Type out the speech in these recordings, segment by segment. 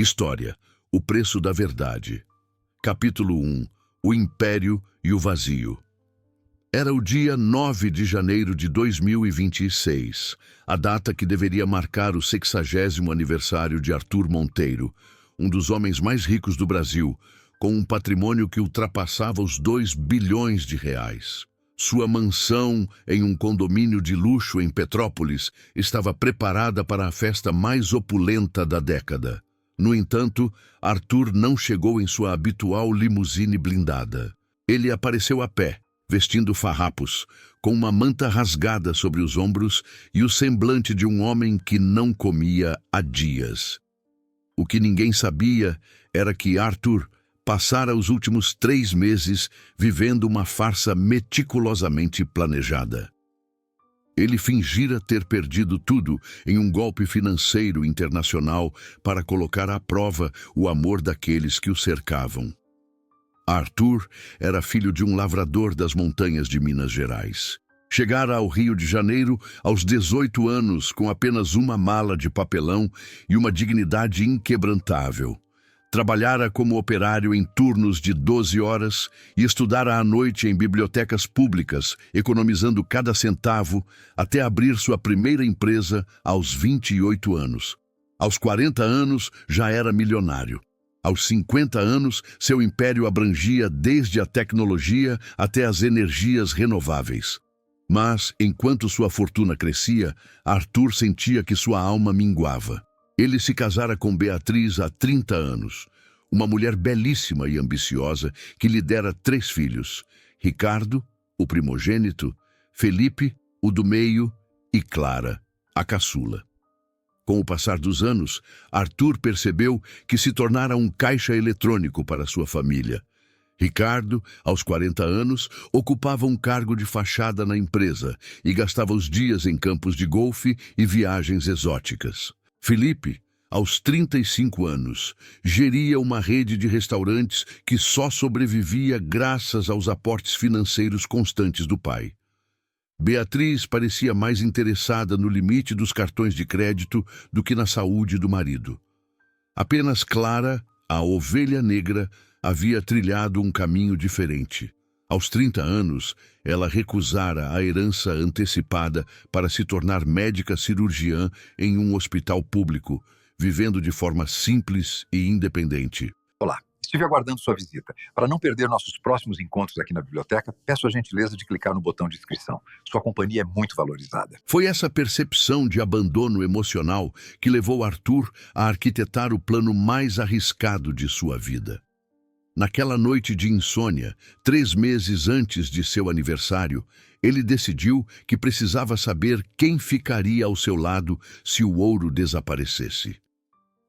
História: O preço da verdade. Capítulo 1: O império e o vazio. Era o dia 9 de janeiro de 2026, a data que deveria marcar o 60º aniversário de Arthur Monteiro, um dos homens mais ricos do Brasil, com um patrimônio que ultrapassava os 2 bilhões de reais. Sua mansão em um condomínio de luxo em Petrópolis estava preparada para a festa mais opulenta da década. No entanto, Arthur não chegou em sua habitual limusine blindada. Ele apareceu a pé, vestindo farrapos, com uma manta rasgada sobre os ombros e o semblante de um homem que não comia há dias. O que ninguém sabia era que Arthur passara os últimos 3 meses vivendo uma farsa meticulosamente planejada. Ele fingira ter perdido tudo em um golpe financeiro internacional para colocar à prova o amor daqueles que o cercavam. Arthur era filho de um lavrador das montanhas de Minas Gerais. Chegara ao Rio de Janeiro aos 18 anos com apenas uma mala de papelão e uma dignidade inquebrantável. Trabalhara como operário em turnos de 12 horas e estudara à noite em bibliotecas públicas, economizando cada centavo, até abrir sua primeira empresa aos 28 anos. Aos 40 anos, já era milionário. Aos 50 anos, seu império abrangia desde a tecnologia até as energias renováveis. Mas, enquanto sua fortuna crescia, Arthur sentia que sua alma minguava. Ele se casara com Beatriz há 30 anos, uma mulher belíssima e ambiciosa que lhe dera 3 filhos: Ricardo, o primogênito, Felipe, o do meio, e Clara, a caçula. Com o passar dos anos, Arthur percebeu que se tornara um caixa eletrônico para sua família. Ricardo, aos 40 anos, ocupava um cargo de fachada na empresa e gastava os dias em campos de golfe e viagens exóticas. Felipe, aos 35 anos, geria uma rede de restaurantes que só sobrevivia graças aos aportes financeiros constantes do pai. Beatriz parecia mais interessada no limite dos cartões de crédito do que na saúde do marido. Apenas Clara, a ovelha negra, havia trilhado um caminho diferente. Aos 30 anos, ela recusara a herança antecipada para se tornar médica cirurgiã em um hospital público, vivendo de forma simples e independente. Olá, estive aguardando sua visita. Para não perder nossos próximos encontros aqui na biblioteca, peço a gentileza de clicar no botão de inscrição. Sua companhia é muito valorizada. Foi essa percepção de abandono emocional que levou Arthur a arquitetar o plano mais arriscado de sua vida. Naquela noite de insônia, 3 meses antes de seu aniversário, ele decidiu que precisava saber quem ficaria ao seu lado se o ouro desaparecesse.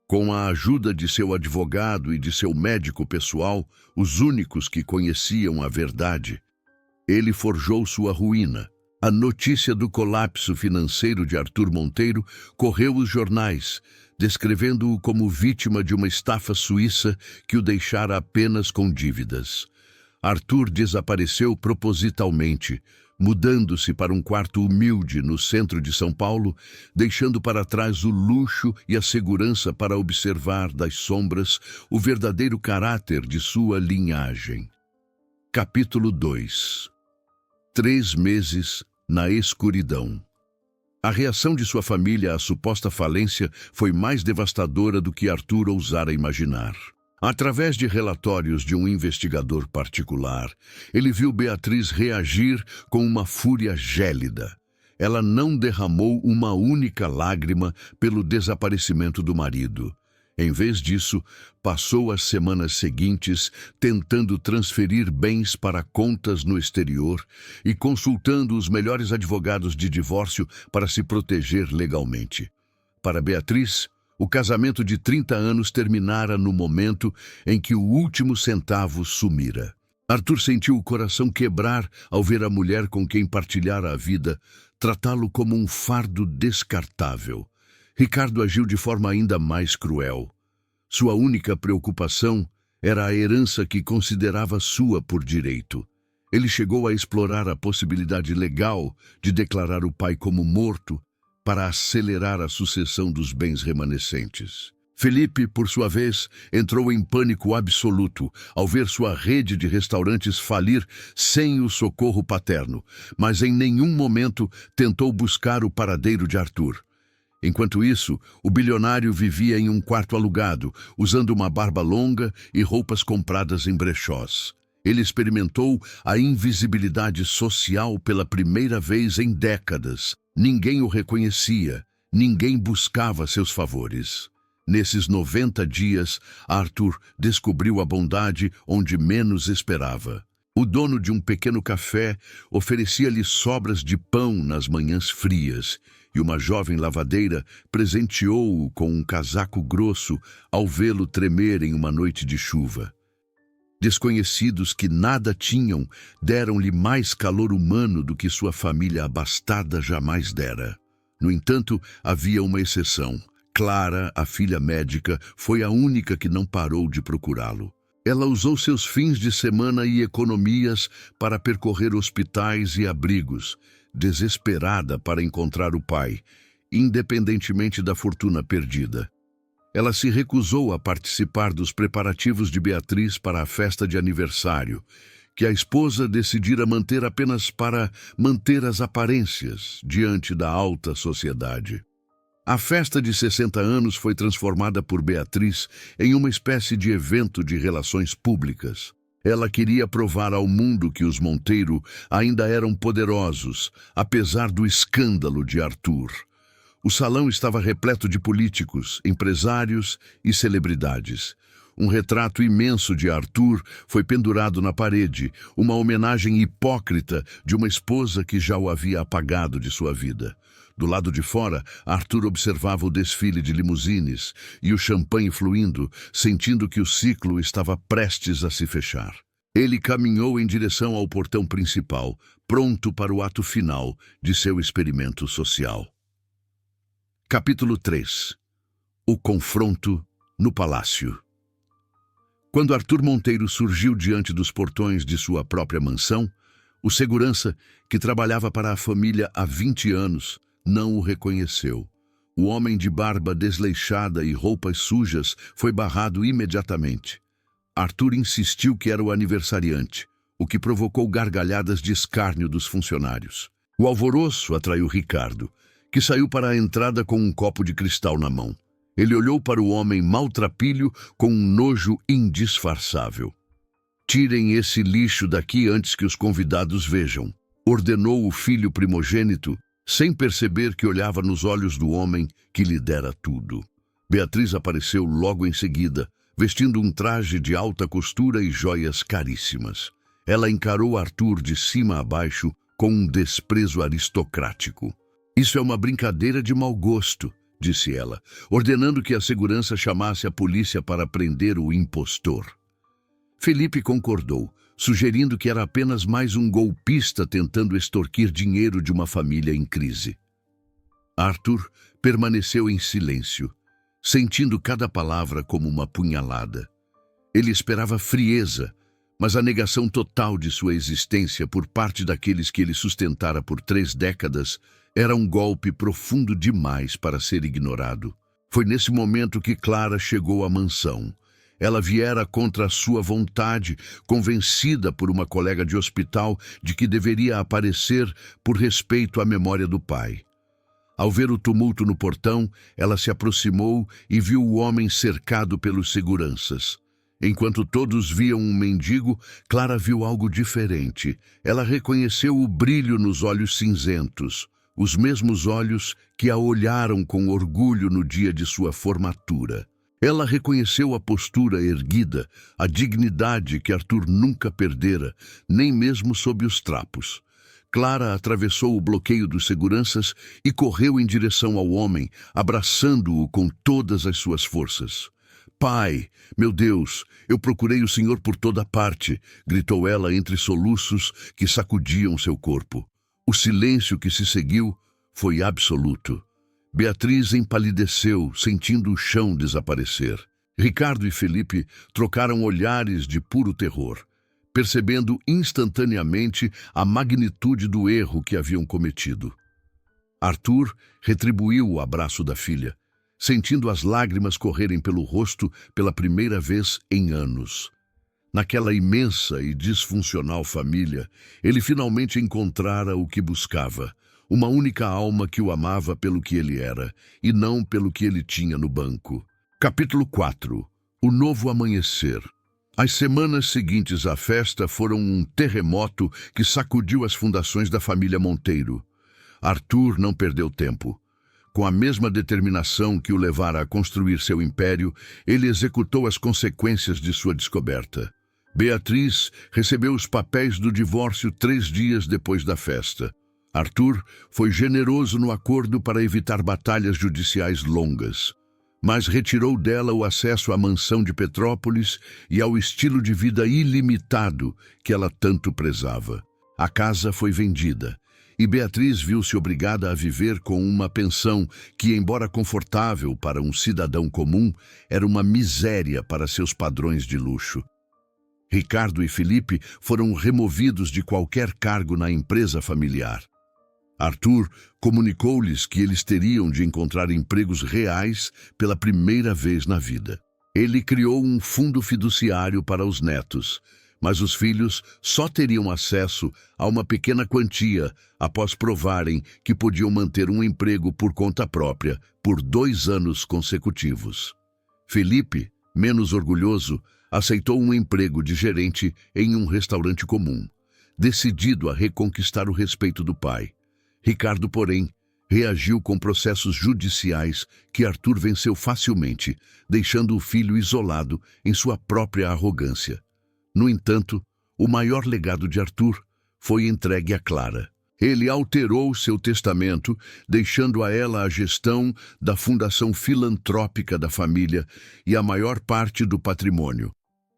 Com a ajuda de seu advogado e de seu médico pessoal, os únicos que conheciam a verdade, ele forjou sua ruína. A notícia do colapso financeiro de Arthur Monteiro correu os jornais, descrevendo-o como vítima de uma estafa suíça que o deixara apenas com dívidas. Arthur desapareceu propositalmente, mudando-se para um quarto humilde no centro de São Paulo, deixando para trás o luxo e a segurança para observar das sombras o verdadeiro caráter de sua linhagem. Capítulo 2: 3 meses na escuridão. A reação de sua família à suposta falência foi mais devastadora do que Arthur ousara imaginar. Através de relatórios de um investigador particular, ele viu Beatriz reagir com uma fúria gélida. Ela não derramou uma única lágrima pelo desaparecimento do marido. Em vez disso, passou as semanas seguintes tentando transferir bens para contas no exterior e consultando os melhores advogados de divórcio para se proteger legalmente. Para Beatriz, o casamento de 30 anos terminara no momento em que o último centavo sumira. Arthur sentiu o coração quebrar ao ver a mulher com quem partilhara a vida tratá-lo como um fardo descartável. Ricardo agiu de forma ainda mais cruel. Sua única preocupação era a herança que considerava sua por direito. Ele chegou a explorar a possibilidade legal de declarar o pai como morto para acelerar a sucessão dos bens remanescentes. Felipe, por sua vez, entrou em pânico absoluto ao ver sua rede de restaurantes falir sem o socorro paterno, mas em nenhum momento tentou buscar o paradeiro de Arthur. Enquanto isso, o bilionário vivia em um quarto alugado, usando uma barba longa e roupas compradas em brechós. Ele experimentou a invisibilidade social pela primeira vez em décadas. Ninguém o reconhecia, ninguém buscava seus favores. Nesses 90 dias, Arthur descobriu a bondade onde menos esperava. O dono de um pequeno café oferecia-lhe sobras de pão nas manhãs frias, e uma jovem lavadeira presenteou-o com um casaco grosso ao vê-lo tremer em uma noite de chuva. Desconhecidos que nada tinham deram-lhe mais calor humano do que sua família abastada jamais dera. No entanto, havia uma exceção. Clara, a filha médica, foi a única que não parou de procurá-lo. Ela usou seus fins de semana e economias para percorrer hospitais e abrigos, desesperada para encontrar o pai, independentemente da fortuna perdida. Ela se recusou a participar dos preparativos de Beatriz para a festa de aniversário, que a esposa decidira manter apenas para manter as aparências diante da alta sociedade. A festa de 60 anos foi transformada por Beatriz em uma espécie de evento de relações públicas. Ela queria provar ao mundo que os Monteiro ainda eram poderosos, apesar do escândalo de Arthur. O salão estava repleto de políticos, empresários e celebridades. Um retrato imenso de Arthur foi pendurado na parede, uma homenagem hipócrita de uma esposa que já o havia apagado de sua vida. Do lado de fora, Arthur observava o desfile de limusines e o champanhe fluindo, sentindo que o ciclo estava prestes a se fechar. Ele caminhou em direção ao portão principal, pronto para o ato final de seu experimento social. Capítulo 3. O confronto no palácio. Quando Arthur Monteiro surgiu diante dos portões de sua própria mansão, o segurança, que trabalhava para a família há 20 anos, não o reconheceu. O homem de barba desleixada e roupas sujas foi barrado imediatamente. Arthur insistiu que era o aniversariante, o que provocou gargalhadas de escárnio dos funcionários. O alvoroço atraiu Ricardo, que saiu para a entrada com um copo de cristal na mão. Ele olhou para o homem maltrapilho com um nojo indisfarçável. "Tirem esse lixo daqui antes que os convidados vejam", ordenou o filho primogênito, sem perceber que olhava nos olhos do homem que lhe dera tudo. Beatriz apareceu logo em seguida, vestindo um traje de alta costura e joias caríssimas. Ela encarou Arthur de cima a baixo com um desprezo aristocrático. "Isso é uma brincadeira de mau gosto", disse ela, ordenando que a segurança chamasse a polícia para prender o impostor. Felipe concordou, sugerindo que era apenas mais um golpista tentando extorquir dinheiro de uma família em crise. Arthur permaneceu em silêncio, sentindo cada palavra como uma punhalada. Ele esperava frieza, mas a negação total de sua existência por parte daqueles que ele sustentara por 3 décadas era um golpe profundo demais para ser ignorado. Foi nesse momento que Clara chegou à mansão. Ela viera contra a sua vontade, convencida por uma colega de hospital de que deveria aparecer por respeito à memória do pai. Ao ver o tumulto no portão, ela se aproximou e viu o homem cercado pelos seguranças. Enquanto todos viam um mendigo, Clara viu algo diferente. Ela reconheceu o brilho nos olhos cinzentos, os mesmos olhos que a olharam com orgulho no dia de sua formatura. Ela reconheceu a postura erguida, a dignidade que Arthur nunca perdera, nem mesmo sob os trapos. Clara atravessou o bloqueio dos seguranças e correu em direção ao homem, abraçando-o com todas as suas forças. "Pai, meu Deus, eu procurei o Senhor por toda parte", gritou ela entre soluços que sacudiam seu corpo. O silêncio que se seguiu foi absoluto. Beatriz empalideceu, sentindo o chão desaparecer. Ricardo e Felipe trocaram olhares de puro terror, percebendo instantaneamente a magnitude do erro que haviam cometido. Arthur retribuiu o abraço da filha, sentindo as lágrimas correrem pelo rosto pela primeira vez em anos. Naquela imensa e disfuncional família, ele finalmente encontrara o que buscava, uma única alma que o amava pelo que ele era, e não pelo que ele tinha no banco. Capítulo 4. O novo amanhecer. As semanas seguintes à festa foram um terremoto que sacudiu as fundações da família Monteiro. Arthur não perdeu tempo. Com a mesma determinação que o levara a construir seu império, ele executou as consequências de sua descoberta. Beatriz recebeu os papéis do divórcio 3 dias depois da festa. Arthur foi generoso no acordo para evitar batalhas judiciais longas, mas retirou dela o acesso à mansão de Petrópolis e ao estilo de vida ilimitado que ela tanto prezava. A casa foi vendida, e Beatriz viu-se obrigada a viver com uma pensão que, embora confortável para um cidadão comum, era uma miséria para seus padrões de luxo. Ricardo e Felipe foram removidos de qualquer cargo na empresa familiar. Arthur comunicou-lhes que eles teriam de encontrar empregos reais pela primeira vez na vida. Ele criou um fundo fiduciário para os netos, mas os filhos só teriam acesso a uma pequena quantia após provarem que podiam manter um emprego por conta própria por 2 anos consecutivos. Felipe, menos orgulhoso, aceitou um emprego de gerente em um restaurante comum, decidido a reconquistar o respeito do pai. Ricardo, porém, reagiu com processos judiciais que Arthur venceu facilmente, deixando o filho isolado em sua própria arrogância. No entanto, o maior legado de Arthur foi entregue a Clara. Ele alterou seu testamento, deixando a ela a gestão da fundação filantrópica da família e a maior parte do patrimônio,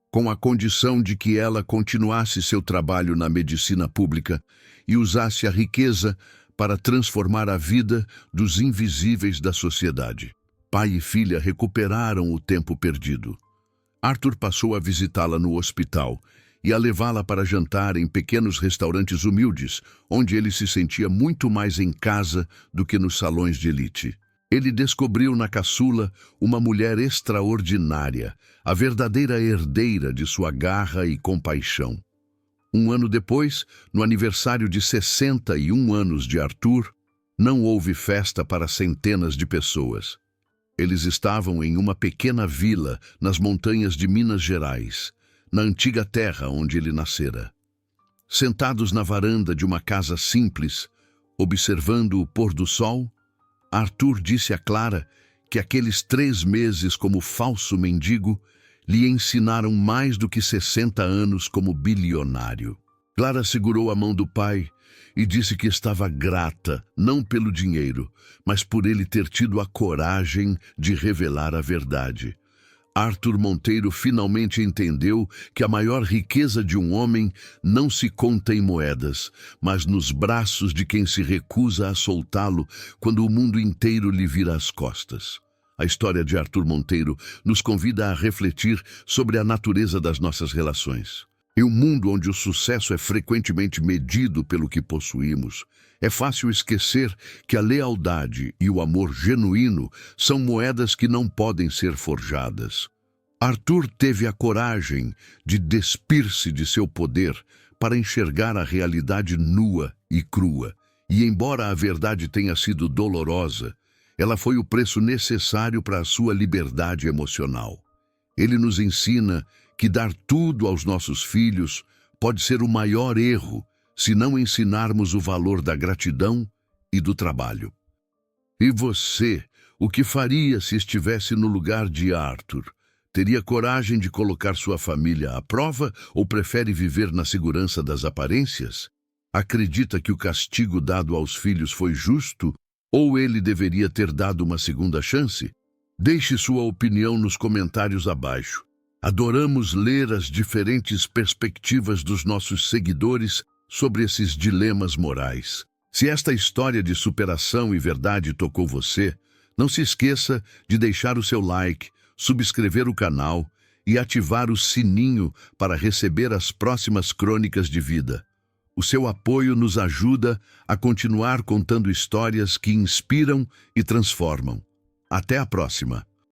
com a condição de que ela continuasse seu trabalho na medicina pública e usasse a riqueza para transformar a vida dos invisíveis da sociedade. Pai e filha recuperaram o tempo perdido. Arthur passou a visitá-la no hospital e a levá-la para jantar em pequenos restaurantes humildes, onde ele se sentia muito mais em casa do que nos salões de elite. Ele descobriu na caçula uma mulher extraordinária, a verdadeira herdeira de sua garra e compaixão. 1 ano depois, no aniversário de 61 anos de Arthur, não houve festa para centenas de pessoas. Eles estavam em uma pequena vila nas montanhas de Minas Gerais, na antiga terra onde ele nascera. Sentados na varanda de uma casa simples, observando o pôr do sol, Arthur disse a Clara que aqueles 3 meses como falso mendigo lhe ensinaram mais do que 60 anos como bilionário. Clara segurou a mão do pai e disse que estava grata, não pelo dinheiro, mas por ele ter tido a coragem de revelar a verdade. Arthur Monteiro finalmente entendeu que a maior riqueza de um homem não se conta em moedas, mas nos braços de quem se recusa a soltá-lo quando o mundo inteiro lhe vira as costas. A história de Arthur Monteiro nos convida a refletir sobre a natureza das nossas relações. Em um mundo onde o sucesso é frequentemente medido pelo que possuímos, é fácil esquecer que a lealdade e o amor genuíno são moedas que não podem ser forjadas. Arthur teve a coragem de despir-se de seu poder para enxergar a realidade nua e crua, e embora a verdade tenha sido dolorosa, ela foi o preço necessário para a sua liberdade emocional. Ele nos ensina que dar tudo aos nossos filhos pode ser o maior erro se não ensinarmos o valor da gratidão e do trabalho. E você, o que faria se estivesse no lugar de Arthur? Teria coragem de colocar sua família à prova ou prefere viver na segurança das aparências? Acredita que o castigo dado aos filhos foi justo ou ele deveria ter dado uma segunda chance? Deixe sua opinião nos comentários abaixo. Adoramos ler as diferentes perspectivas dos nossos seguidores sobre esses dilemas morais. Se esta história de superação e verdade tocou você, não se esqueça de deixar o seu like, subscrever o canal e ativar o sininho para receber as próximas crônicas de vida. O seu apoio nos ajuda a continuar contando histórias que inspiram e transformam. Até a próxima!